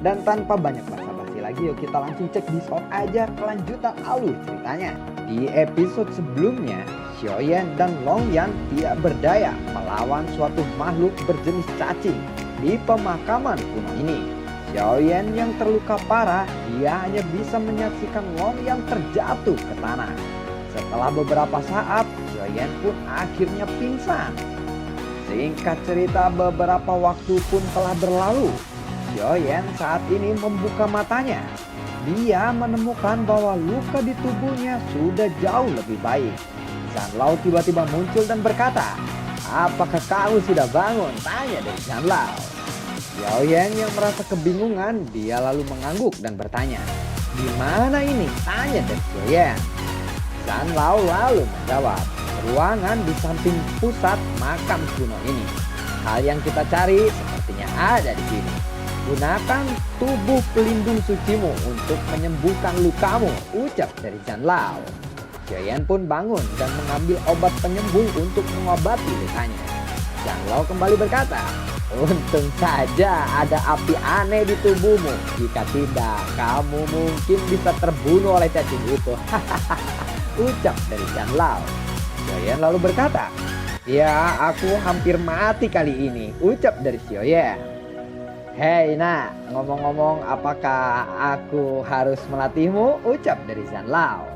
Dan tanpa banyak basa-basi lagi, yuk kita langsung cek di short aja kelanjutan alur ceritanya. Di episode sebelumnya, Xiaoyan dan Longyan tidak berdaya melawan suatu makhluk berjenis cacing di pemakaman kuno ini. Xiaoyan yang terluka parah, dia hanya bisa menyaksikan Longyan terjatuh ke tanah. Setelah beberapa saat, Xiaoyan pun akhirnya pingsan. Singkat cerita, beberapa waktu pun telah berlalu. Xiaoyan saat ini membuka matanya. Dia menemukan bahwa luka di tubuhnya sudah jauh lebih baik. Zanlao tiba-tiba muncul dan berkata, "Apakah kamu sudah bangun?" tanya dari Zanlao. Xiaoyan yang merasa kebingungan, dia lalu mengangguk dan bertanya, "Di mana ini?" tanya dari Xiaoyan. Zanlao lalu menjawab, "Ruangan di samping pusat makam kuno ini. Hal yang kita cari sepertinya ada di sini. Gunakan tubuh pelindung sucimu untuk menyembuhkan lukamu," ucap dari Zanlao. Xiaoyan pun bangun dan mengambil obat penyembuh untuk mengobati lukanya. Zanlao kembali berkata, "Untung saja ada api aneh di tubuhmu. Jika tidak, kamu mungkin bisa terbunuh oleh cacing itu." Ucap dari Zanlao. Xiaoyan lalu berkata, "Ya, aku hampir mati kali ini," ucap dari Xiaoyan. "Hei nak, ngomong-ngomong, apakah aku harus melatihmu?" ucap dari Zanlao.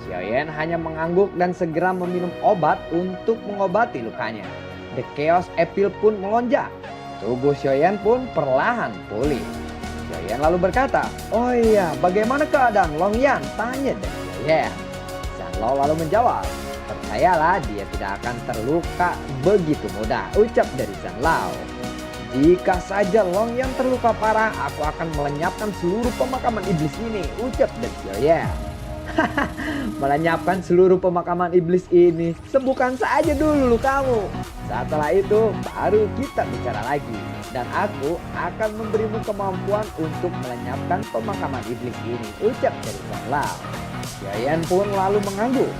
Xiaoyan hanya mengangguk dan segera meminum obat untuk mengobati lukanya. The Chaos Apple pun melonjak. Tubuh Xiaoyan pun perlahan pulih. Xiaoyan lalu berkata, "Oh iya, bagaimana keadaan Longyan?" tanya dari Xiaoyan. Zanlao lalu menjawab, "Percayalah, dia tidak akan terluka begitu mudah," ucap dari Zanlao. "Jika saja Longyan terluka parah, aku akan melenyapkan seluruh pemakaman iblis ini," ucap dari Xiaoyan. "Melenyapkan seluruh pemakaman iblis ini, sembuhkan saja dulu lukamu. Setelah itu baru kita bicara lagi. Dan aku akan memberimu kemampuan untuk melenyapkan pemakaman iblis ini," ucap dari Zanlao. Xiaoyan pun lalu mengangguk.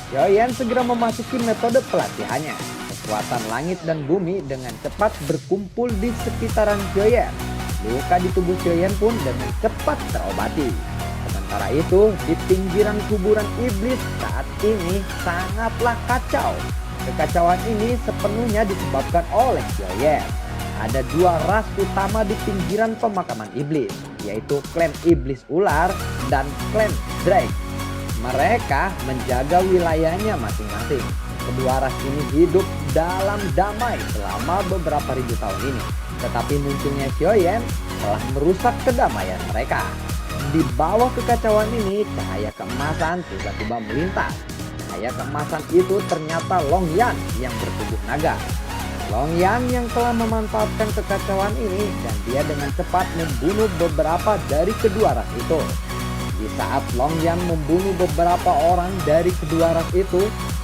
Xiaoyan segera memasuki metode pelatihannya. Kekuatan langit dan bumi dengan cepat berkumpul di sekitaran Xiaoyan. Luka di tubuh Xiaoyan pun dengan cepat terobati. Sementara itu, di pinggiran kuburan iblis saat ini sangatlah kacau. Kekacauan ini sepenuhnya disebabkan oleh Xiaoyan. Ada dua ras utama di pinggiran pemakaman iblis, yaitu klan iblis ular dan klan Drake. Mereka menjaga wilayahnya masing-masing. Kedua ras ini hidup dalam damai selama beberapa ribu tahun ini. Tetapi munculnya Xiaoyan telah merusak kedamaian mereka. Di bawah kekacauan ini, cahaya keemasan tiba-tiba melintas. Cahaya keemasan itu ternyata Longyan yang bertubuh naga. Longyan yang telah memanfaatkan kekacauan ini dan dia dengan cepat membunuh beberapa dari kedua ras itu. Di saat Longyan membunuh beberapa orang dari kedua ras itu,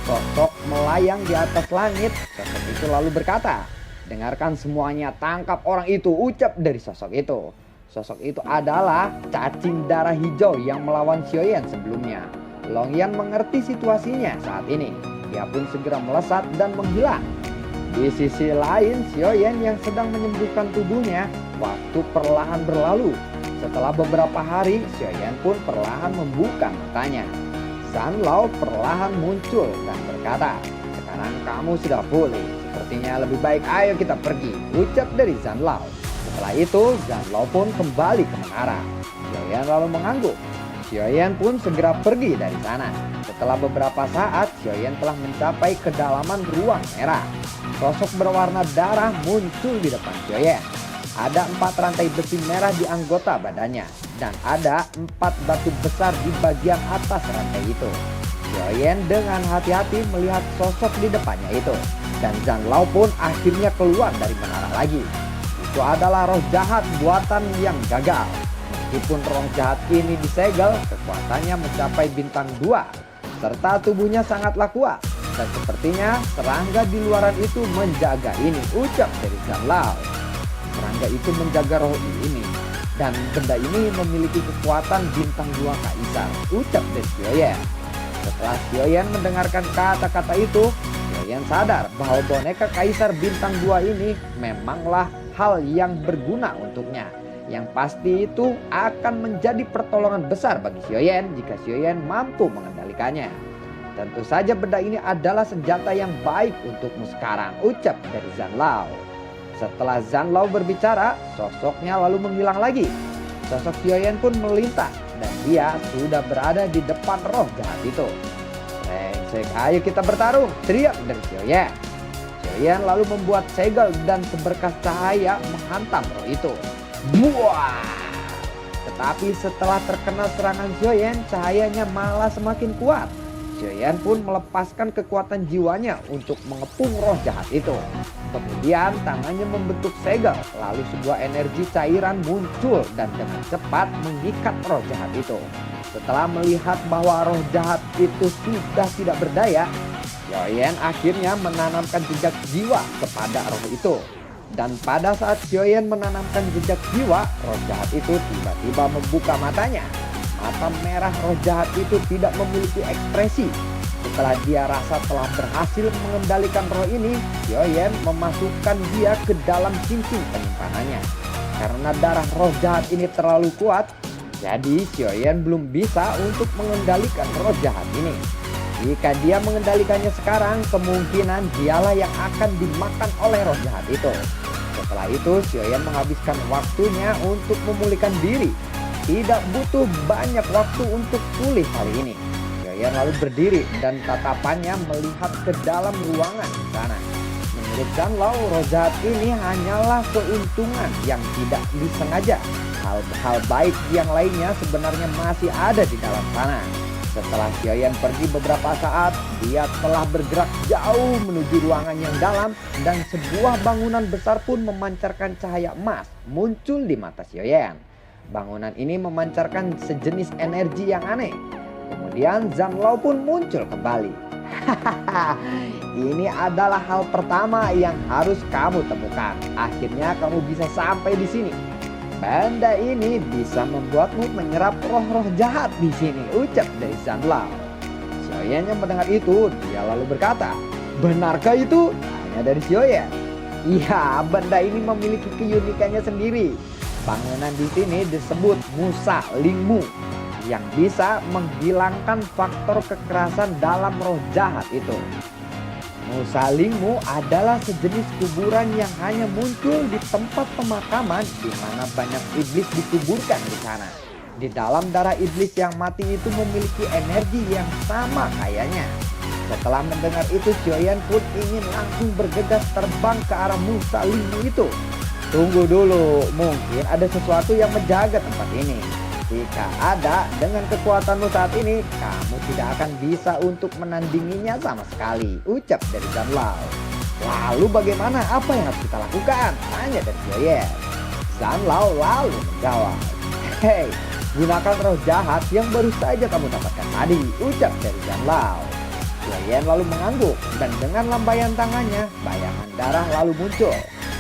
sosok melayang di atas langit. Sosok itu lalu berkata, "Dengarkan semuanya, tangkap orang itu," ucap dari sosok itu. Sosok itu adalah cacing darah hijau yang melawan Xiaoyan sebelumnya. Longyan mengerti situasinya saat ini. Dia pun segera melesat dan menghilang. Di sisi lain, Xiaoyan yang sedang menyembuhkan tubuhnya, waktu perlahan berlalu. Setelah beberapa hari, Xiaoyan pun perlahan membuka matanya. Zanlao perlahan muncul dan berkata, "Sekarang kamu sudah pulih. Sepertinya lebih baik ayo kita pergi," ucap dari Zanlao. Setelah itu, Zanlao pun kembali ke menara. Xiaoyan lalu mengangguk. Xiaoyan pun segera pergi dari sana. Setelah beberapa saat, Xiaoyan telah mencapai kedalaman ruang merah. Sosok berwarna darah muncul di depan Xiaoyan. Ada 4 rantai besi merah di anggota badannya. Dan ada 4 batu besar di bagian atas rantai itu. Xiaoyan dengan hati-hati melihat sosok di depannya itu. Dan Zanlao pun akhirnya keluar dari menara lagi. Itu adalah roh jahat buatan yang gagal. Meskipun roh jahat ini disegel, kekuatannya mencapai bintang 2. Serta tubuhnya sangatlah kuat. Dan sepertinya serangga di luaran itu menjaga ini, ucap dari Zanlao. Serangga itu menjaga roh ini. Dan benda ini memiliki kekuatan bintang 2 kaisar, ucap dari Xiaoyan. Setelah Xiaoyan mendengarkan kata-kata itu, Xiaoyan sadar bahwa boneka kaisar bintang 2 ini memanglah hal yang berguna untuknya. Yang pasti itu akan menjadi pertolongan besar bagi Xiaoyan jika Xiaoyan mampu mengendalikannya. Tentu saja benda ini adalah senjata yang baik untukmu sekarang, ucap dari Zanlao. Setelah Zanlao berbicara, sosoknya lalu menghilang lagi. Sosok Xiaoyan pun melintas dan dia sudah berada di depan roh jahat itu. "Brengsek, ayo kita bertarung," teriak dari Xiaoyan. Xiaoyan lalu membuat segel dan seberkas cahaya menghantam roh itu. Buah! Tetapi setelah terkena serangan Xiaoyan, cahayanya malah semakin kuat. Xiaoyan pun melepaskan kekuatan jiwanya untuk mengepung roh jahat itu. Kemudian tangannya membentuk segel, lalu sebuah energi cairan muncul dan dengan cepat mengikat roh jahat itu. Setelah melihat bahwa roh jahat itu sudah tidak berdaya, Xiaoyan akhirnya menanamkan jejak jiwa kepada roh itu. Dan pada saat Xiaoyan menanamkan jejak jiwa, roh jahat itu tiba-tiba membuka matanya. Mata merah roh jahat itu tidak memiliki ekspresi. Setelah dia rasa telah berhasil mengendalikan roh ini, Xiaoyan memasukkan dia ke dalam cincin penyimpanannya. Karena darah roh jahat ini terlalu kuat, jadi Xiaoyan belum bisa untuk mengendalikan roh jahat ini. Jika dia mengendalikannya sekarang, kemungkinan dialah yang akan dimakan oleh roh jahat itu. Setelah itu, Xiaoyan menghabiskan waktunya untuk memulihkan diri. Tidak butuh banyak waktu untuk pulih kali ini. Xiaoyan lalu berdiri dan tatapannya melihat ke dalam ruangan di sana. Menurut Zanlao, roh jahat ini hanyalah keuntungan yang tidak disengaja. Hal-hal baik yang lainnya sebenarnya masih ada di dalam sana. Setelah Xiaoyan pergi beberapa saat, dia telah bergerak jauh menuju ruangan yang dalam dan sebuah bangunan besar pun memancarkan cahaya emas muncul di mata Xiaoyan. Bangunan ini memancarkan sejenis energi yang aneh. Kemudian Zanlao pun muncul kembali. Hahaha, ini adalah hal pertama yang harus kamu temukan. Akhirnya kamu bisa sampai di sini. Benda ini bisa membuatmu menyerap roh-roh jahat di sini, ucap dari Zanlao. Xiaoyan yang mendengar itu, dia lalu berkata, "Benarkah itu?" Tanya dari Xiaoyan. "Iya, benda ini memiliki keunikannya sendiri. Bangunan di sini disebut Musa Lingmu yang bisa menghilangkan faktor kekerasan dalam roh jahat itu. Musa Lingmu adalah sejenis kuburan yang hanya muncul di tempat pemakaman di mana banyak iblis dikuburkan di sana. Di dalam darah iblis yang mati itu memiliki energi yang sama kayaknya." Setelah mendengar itu, Xiaoyan pun ingin langsung bergegas terbang ke arah Musa Lingmu itu. "Tunggu dulu, mungkin ada sesuatu yang menjaga tempat ini. Jika ada, dengan kekuatanmu saat ini, kamu tidak akan bisa untuk menandinginya sama sekali," ucap dari Zanlao. "Lalu bagaimana? Apa yang harus kita lakukan?" tanya dari Xiaoyan. Zanlao lalu menjawab, "Hei, gunakan roh jahat yang baru saja kamu dapatkan tadi," ucap dari Zanlao. Xiaoyan lalu mengangguk dan dengan lambaian tangannya, bayangan darah lalu muncul.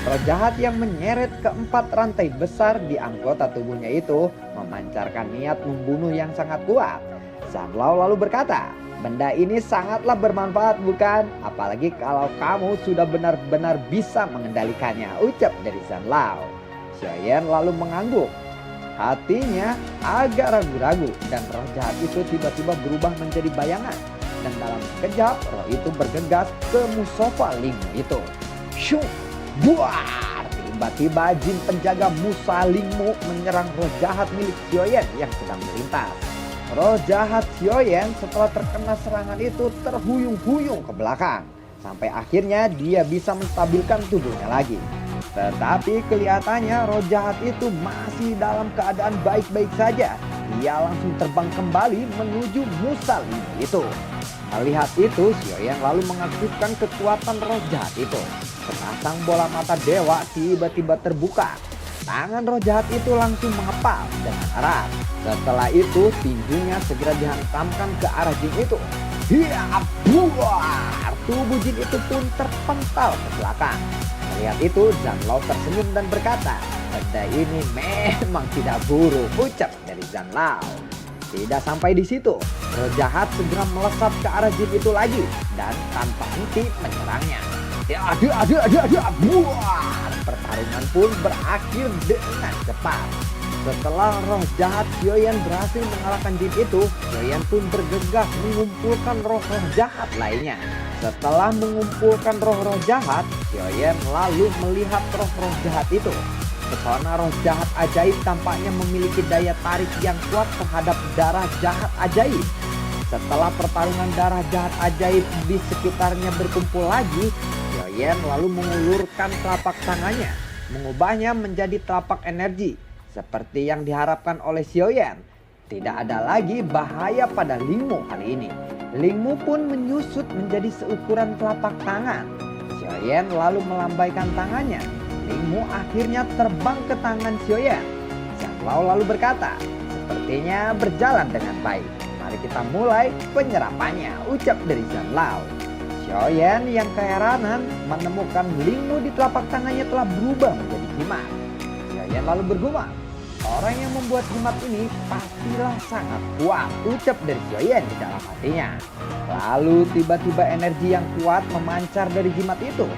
Roh jahat yang menyeret keempat rantai besar di anggota tubuhnya itu memancarkan niat membunuh yang sangat kuat. Zanlao lalu berkata, "Benda ini sangatlah bermanfaat bukan? Apalagi kalau kamu sudah benar-benar bisa mengendalikannya," ucap dari Zanlao. Xiaoyan lalu mengangguk. Hatinya agak ragu-ragu dan roh jahat itu tiba-tiba berubah menjadi bayangan. Dan dalam sekejap roh itu bergegas ke Musofa Lingmu itu. Syuk! Buar! Tiba-tiba jin penjaga Musa Lingmu menyerang roh jahat milik Xiaoyan yang sedang melintas. Roh jahat Xiaoyan setelah terkena serangan itu terhuyung-huyung ke belakang. Sampai akhirnya dia bisa menstabilkan tubuhnya lagi. Tetapi kelihatannya roh jahat itu masih dalam keadaan baik-baik saja. Dia langsung terbang kembali menuju Musa Lingmu itu. Melihat itu, Xiaoyan lalu mengaktifkan kekuatan roh jahat itu. Sepasang bola mata dewa tiba-tiba terbuka. Tangan roh jahat itu langsung mengepal dengan erat. Setelah itu, tinjunya segera dihantamkan ke arah jin itu. Hiya, buar! Tubuh jin itu pun terpental ke belakang. Melihat itu, Zanlao tersenyum dan berkata, "Benda ini memang tidak buruk," ucap dari Zanlao. Tidak sampai di situ, roh jahat segera melesat ke arah jin itu lagi dan tanpa henti menyerangnya. Ya, aduh, buar. Pertarungan pun berakhir dengan cepat. Setelah roh jahat Xiaoyan berhasil mengalahkan jin itu, Xiaoyan pun bergegas mengumpulkan roh-roh jahat lainnya. Setelah mengumpulkan roh-roh jahat, Xiaoyan lalu melihat roh-roh jahat itu. Pesona roh jahat ajaib tampaknya memiliki daya tarik yang kuat terhadap darah jahat ajaib. Setelah pertarungan darah jahat ajaib di sekitarnya berkumpul lagi, Xiaoyan lalu mengulurkan telapak tangannya, mengubahnya menjadi telapak energi. Seperti yang diharapkan oleh Xiaoyan, tidak ada lagi bahaya pada Lingmu kali ini. Lingmu pun menyusut menjadi seukuran telapak tangan. Xiaoyan lalu melambaikan tangannya. Lingmu akhirnya terbang ke tangan Xiaoyan. Zanlao lalu berkata, "Sepertinya berjalan dengan baik. Mari kita mulai penyerapannya," ucap dari Zanlao. Xiaoyan yang keheranan menemukan Lingmu di telapak tangannya telah berubah menjadi jimat. Xiaoyan lalu bergumam, "Orang yang membuat jimat ini pastilah sangat kuat," ucap dari Xiaoyan di dalam hatinya. Lalu tiba-tiba energi yang kuat memancar dari jimat itu.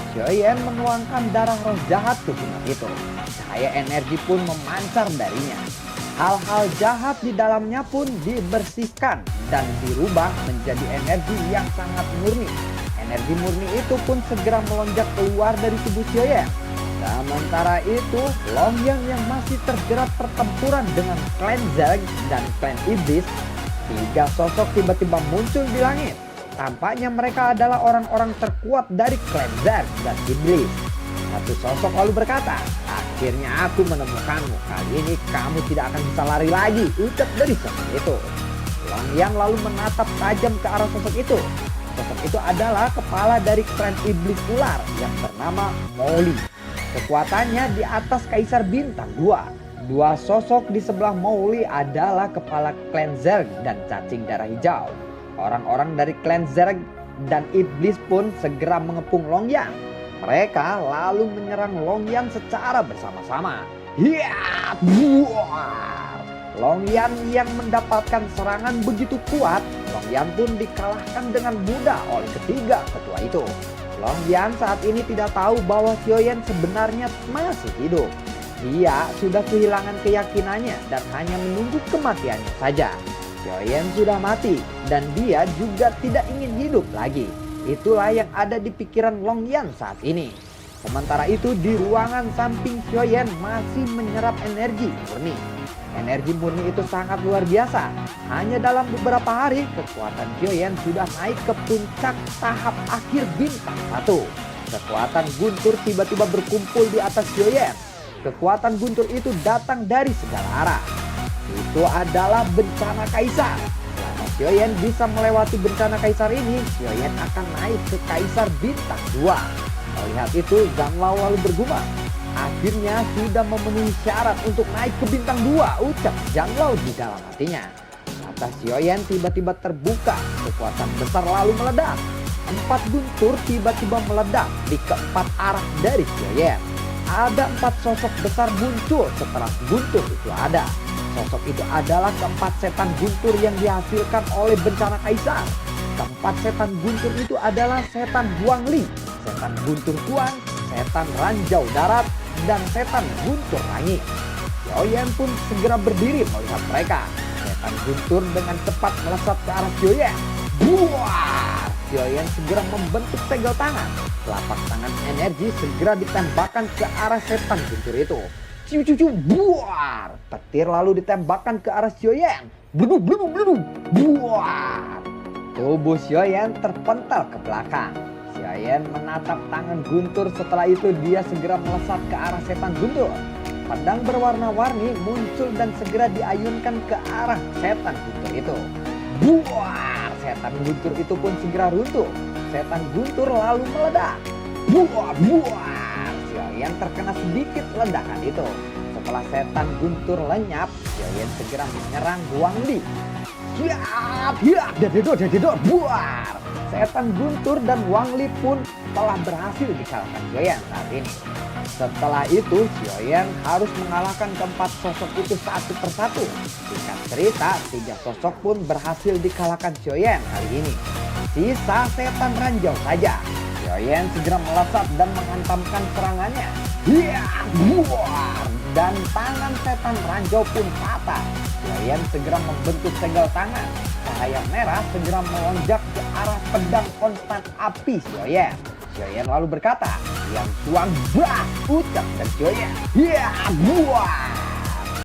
Xiaoyan menuangkan darah roh jahat ke jimat itu. Cahaya energi pun memancar darinya. Hal-hal jahat di dalamnya pun dibersihkan dan dirubah menjadi energi yang sangat murni. Energi murni itu pun segera melonjak keluar dari tubuh Xiaoyan. Sementara itu, Longyang yang masih terjerat pertempuran dengan klan Zerg dan klan Iblis, tiga sosok tiba-tiba muncul di langit. Tampaknya mereka adalah orang-orang terkuat dari klan Zerg dan Iblis. Satu sosok lalu berkata, "Akhirnya aku menemukanmu. Kali ini kamu tidak akan bisa lari lagi," ucap dari sosok itu. Longyang lalu menatap tajam ke arah sosok itu. Sosok itu adalah kepala dari klan Iblis Ular yang bernama Mowgli. Kekuatannya di atas Kaisar Bintang 2. Dua sosok di sebelah Mowgli adalah kepala klan Zerg dan cacing darah hijau. Orang-orang dari klan Zerg dan Iblis pun segera mengepung Longyang. Mereka lalu menyerang Longyang secara bersama-sama. Hiya! Buar! Longyang yang mendapatkan serangan begitu kuat, Longyang pun dikalahkan dengan mudah oleh ketiga ketua itu. Longyang saat ini tidak tahu bahwa Xiaoyan sebenarnya masih hidup. Dia sudah kehilangan keyakinannya dan hanya menunggu kematiannya saja. Xiaoyan sudah mati dan dia juga tidak ingin hidup lagi. Itulah yang ada di pikiran Longyang saat ini. Sementara itu di ruangan samping Xiaoyan masih menyerap energi murni. Energi murni itu sangat luar biasa. Hanya dalam beberapa hari kekuatan Xiaoyan sudah naik ke puncak tahap akhir bintang 1. Kekuatan guntur tiba-tiba berkumpul di atas Xiaoyan. Kekuatan guntur itu datang dari segala arah. Itu adalah bencana kaisar. Selama Xiaoyan bisa melewati bencana kaisar ini, Xiaoyan akan naik ke kaisar bintang 2. Melihat itu, Zanlao lalu bergumam, "Akhirnya sudah memenuhi syarat untuk naik ke bintang 2, ucap Zanlao di dalam hatinya. Mata Xiaoyan tiba-tiba terbuka, kekuatan besar lalu meledak. 4 guntur tiba-tiba meledak di keempat arah dari Xiaoyan. Ada 4 sosok besar muncul setelah guntur itu ada. Sosok itu adalah keempat setan guntur yang dihasilkan oleh bencana kaisar. Keempat setan guntur itu adalah setan Guangli, setan guntur Tuan, setan ranjau darat, dan setan guntur langit. Xiaoyan pun segera berdiri melihat mereka. Setan guntur dengan cepat melesat ke arah Xiaoyan. Buar! Xiaoyan segera membentuk segel tangan. Telapak tangan energi segera ditembakkan ke arah setan guntur itu. Ciu, buar! Petir lalu ditembakkan ke arah Xiaoyan. Bluduk, buar! Tubuh Xiaoyan terpental ke belakang. Xiaoyan menatap tangan guntur, setelah itu dia segera melesat ke arah setan guntur. Pedang berwarna-warni muncul dan segera diayunkan ke arah setan guntur itu. Buar! Setan guntur itu pun segera runtuh. Setan guntur lalu meledak. Buar! Xiaoyan terkena sedikit ledakan itu. Setelah setan guntur lenyap, Xiaoyan segera menyerang Guangli. Dededor, buar! Setan guntur dan Guangli pun telah berhasil dikalahkan Xiaoyan saat ini. Setelah itu, Xiaoyan harus mengalahkan keempat sosok itu satu persatu. Singkat cerita, 3 sosok pun berhasil dikalahkan Xiaoyan kali ini. Sisa setan ranjau saja. Sioyen segera melesat dan menghantamkan serangannya. Hiya, buar! Dan tangan setan ranjau pun patah. Sioyen segera membentuk segel tangan. Cahaya merah segera melonjak ke arah pedang konstan api Sioyen. Sioyen lalu berkata, "Yang Tuan bah!" ucap dan Sioyen. Hiya, buar!